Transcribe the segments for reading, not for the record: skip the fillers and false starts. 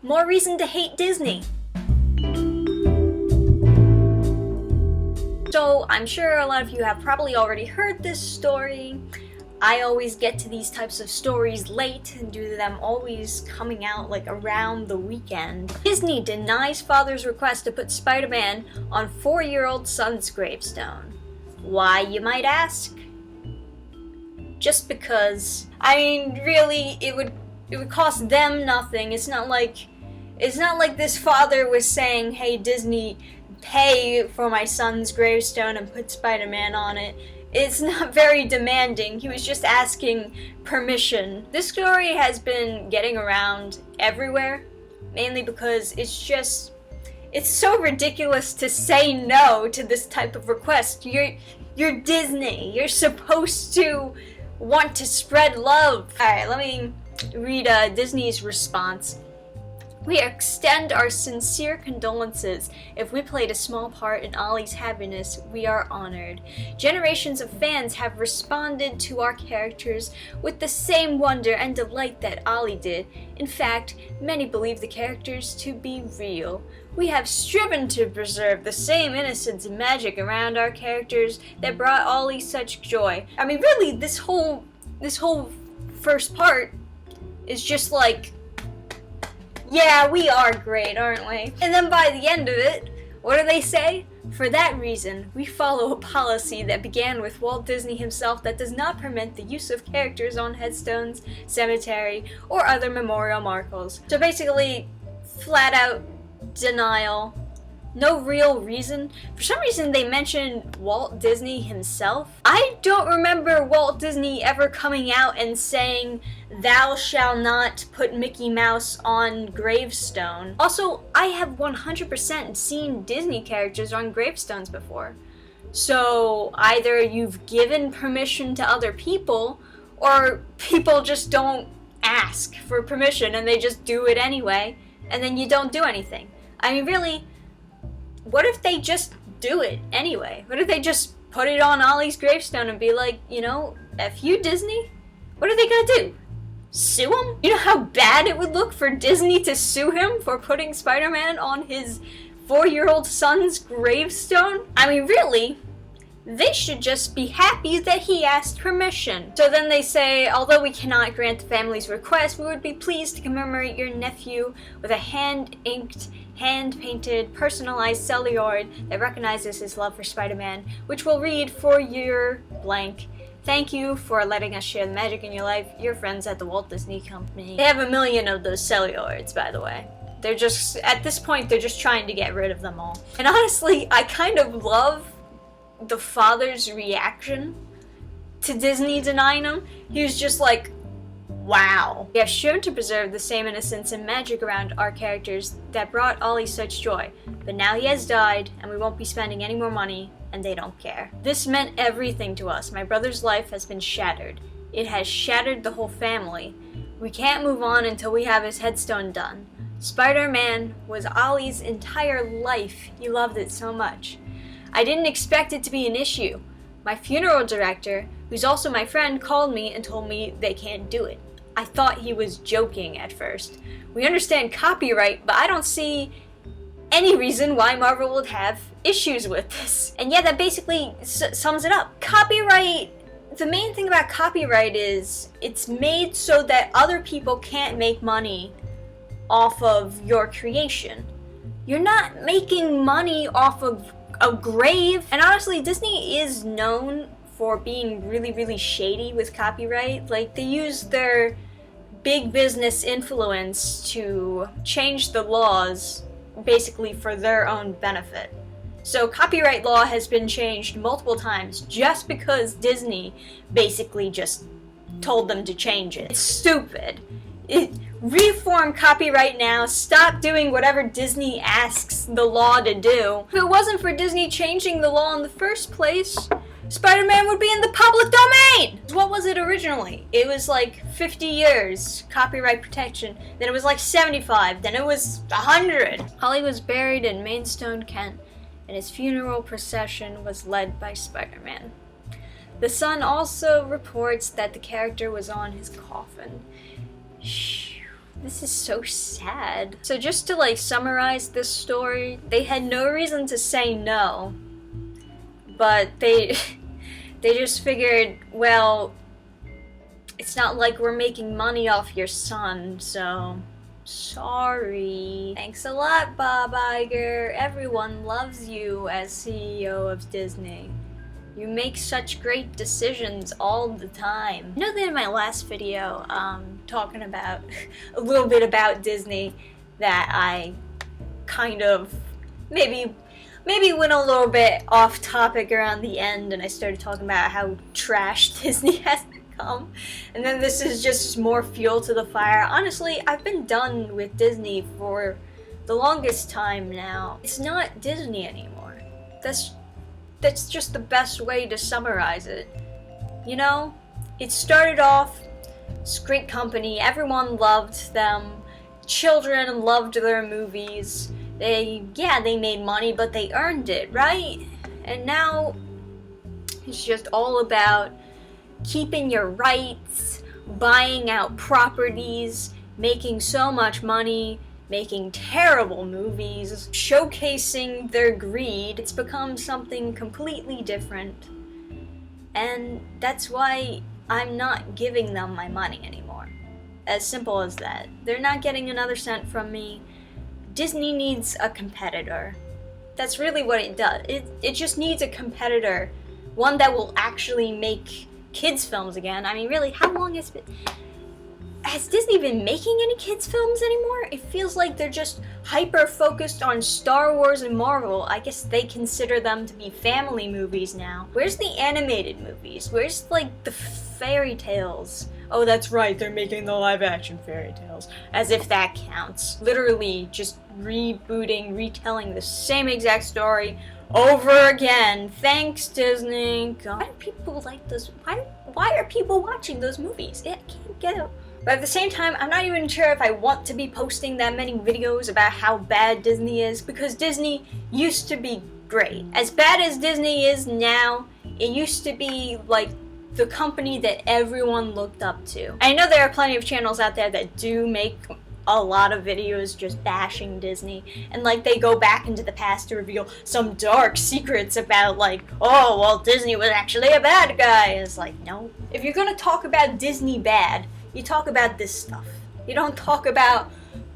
More reason to hate Disney. So I'm sure a lot of you have probably already heard this story. I always get to these types of stories late due to them always coming out like around the weekend. Disney denies father's request to put Spider-Man on 4-year-old son's gravestone. Why, you might ask? Just because. I mean, really, it would cost them nothing. It's not like this father was saying, "Hey, Disney, pay for my son's gravestone and put Spider-Man on it." It's not very demanding. He was just asking permission. This story has been getting around everywhere, mainly because it's so ridiculous to say no to this type of request. You're Disney. You're supposed to want to spread love. Alright, let me read Disney's response. We extend our sincere condolences. If we played a small part in Ollie's happiness, we are honored. Generations of fans have responded to our characters with the same wonder and delight that Ollie did. In fact, many believe the characters to be real. We have striven to preserve the same innocence and magic around our characters that brought Ollie such joy. I mean, really, this whole first part is just like, yeah, we are great, aren't we? And then by the end of it, what do they say? For that reason, we follow a policy that began with Walt Disney himself that does not permit the use of characters on headstones, cemetery, or other memorial markers. So basically, flat out denial. No real reason. For some reason, they mentioned Walt Disney himself. I don't remember Walt Disney ever coming out and saying, "Thou shalt not put Mickey Mouse on gravestone." Also, I have 100% seen Disney characters on gravestones before. So either you've given permission to other people, or people just don't ask for permission and they just do it anyway, and then you don't do anything. I mean, really, what if they just do it anyway? What if they just put it on Ollie's gravestone and be like, F you, Disney? What are they gonna do? Sue him? You know how bad it would look for Disney to sue him for putting Spider-Man on his 4-year-old son's gravestone? I mean, really, they should just be happy that he asked permission. So then they say, although we cannot grant the family's request, we would be pleased to commemorate your nephew with a hand-inked, hand-painted, personalized celluloid that recognizes his love for Spider-Man, which will read, "For your blank. Thank you for letting us share the magic in your life. Your friends at the Walt Disney Company." They have 1 million of those celluloids, by the way. They're just, at this point, they're just trying to get rid of them all. And honestly, I kind of love the father's reaction to Disney denying him. He was just like, wow. We have striven to preserve the same innocence and magic around our characters that brought Ollie such joy. But now he has died, and we won't be spending any more money, and they don't care. This meant everything to us. My brother's life has been shattered. It has shattered the whole family. We can't move on until we have his headstone done. Spider-Man was Ollie's entire life. He loved it so much. I didn't expect it to be an issue. My funeral director, who's also my friend, called me and told me they can't do it. I thought he was joking at first. We understand copyright, but I don't see any reason why Marvel would have issues with this. And yeah, that basically sums it up. Copyright, the main thing about copyright is it's made so that other people can't make money off of your creation. You're not making money off of a grave. And honestly, Disney is known for being really, really shady with copyright. Like, they use their big business influence to change the laws basically for their own benefit. So copyright law has been changed multiple times just because Disney basically just told them to change it. It's stupid. Reform copyright now. Stop doing whatever Disney asks the law to do. If it wasn't for Disney changing the law in the first place, Spider-Man would be in the public domain! What was it originally? It was like 50 years copyright protection, then it was like 75, then it was 100. Ollie was buried in Maidstone, Kent, and his funeral procession was led by Spider-Man. The Sun also reports that the character was on his coffin. This is so sad. So just to like summarize this story, they had no reason to say no, but they just figured, well, it's not like we're making money off your son, so sorry. Thanks a lot, Bob Iger. Everyone loves you as CEO of Disney. You make such great decisions all the time. I know that in my last video, talking about a little bit about Disney, that I kind of maybe went a little bit off topic around the end, and I started talking about how trash Disney has become. And then this is just more fuel to the fire. Honestly, I've been done with Disney for the longest time now. It's not Disney anymore. That's just the best way to summarize it. You know, it started off, it's a great company, everyone loved them, children loved their movies, they made money, but they earned it, right? And now, it's just all about keeping your rights, buying out properties, making so much money, making terrible movies, showcasing their greed. It's become something completely different. And that's why I'm not giving them my money anymore. As simple as that. They're not getting another cent from me. Disney needs a competitor. That's really what it does. It just needs a competitor. One that will actually make kids films again. I mean, really, how long has it been? Has Disney been making any kids films anymore? It feels like they're just hyper focused on Star Wars and Marvel. I guess they consider them to be family movies now. Where's the animated movies? Where's like the fairy tales? Oh, that's right, they're making the live action fairy tales. As if that counts. Literally just rebooting, retelling the same exact story over again. Thanks, Disney. God. Why do people like those? Why are people watching those movies? I can't get it. But at the same time, I'm not even sure if I want to be posting that many videos about how bad Disney is, because Disney used to be great. As bad as Disney is now, it used to be like the company that everyone looked up to. I know there are plenty of channels out there that do make a lot of videos just bashing Disney, and like they go back into the past to reveal some dark secrets about like, oh, well, Disney was actually a bad guy. It's like, no. If you're gonna talk about Disney bad, you talk about this stuff. You don't talk about,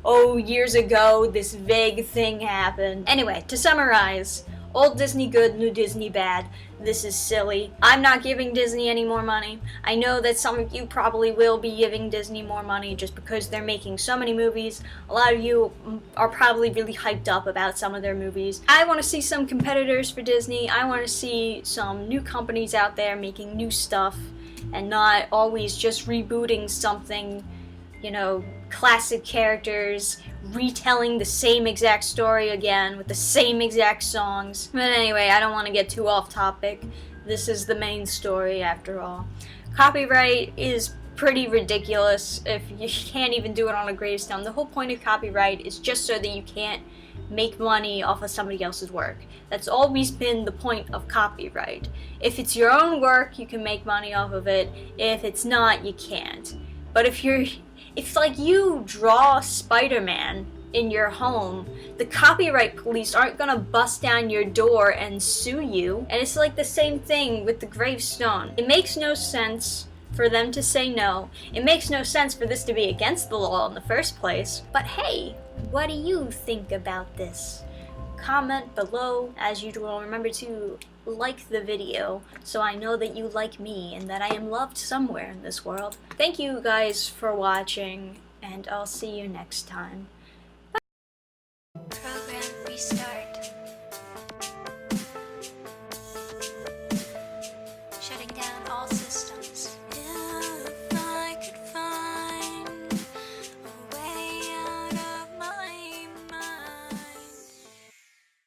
oh, years ago this vague thing happened. Anyway, to summarize, old Disney good, new Disney bad. This is silly. I'm not giving Disney any more money. I know that some of you probably will be giving Disney more money just because they're making so many movies. A lot of you are probably really hyped up about some of their movies. I want to see some competitors for Disney. I want to see some new companies out there making new stuff and not always just rebooting something, you know, classic characters, retelling the same exact story again with the same exact songs. But anyway, I don't want to get too off topic. This is the main story after all. Copyright is pretty ridiculous if you can't even do it on a gravestone. The whole point of copyright is just so that you can't make money off of somebody else's work. That's always been the point of copyright. If it's your own work, you can make money off of it. If it's not, you can't. But if like you draw Spiderman in your home, the copyright police aren't gonna bust down your door and sue you. And it's like the same thing with the gravestone. It makes no sense for them to say no. It makes no sense for this to be against the law in the first place. But hey, what do you think about this? Comment below. As usual, remember to like the video so I know that you like me and that I am loved somewhere in this world. Thank you guys for watching, and I'll see you next time. Bye. Program restart.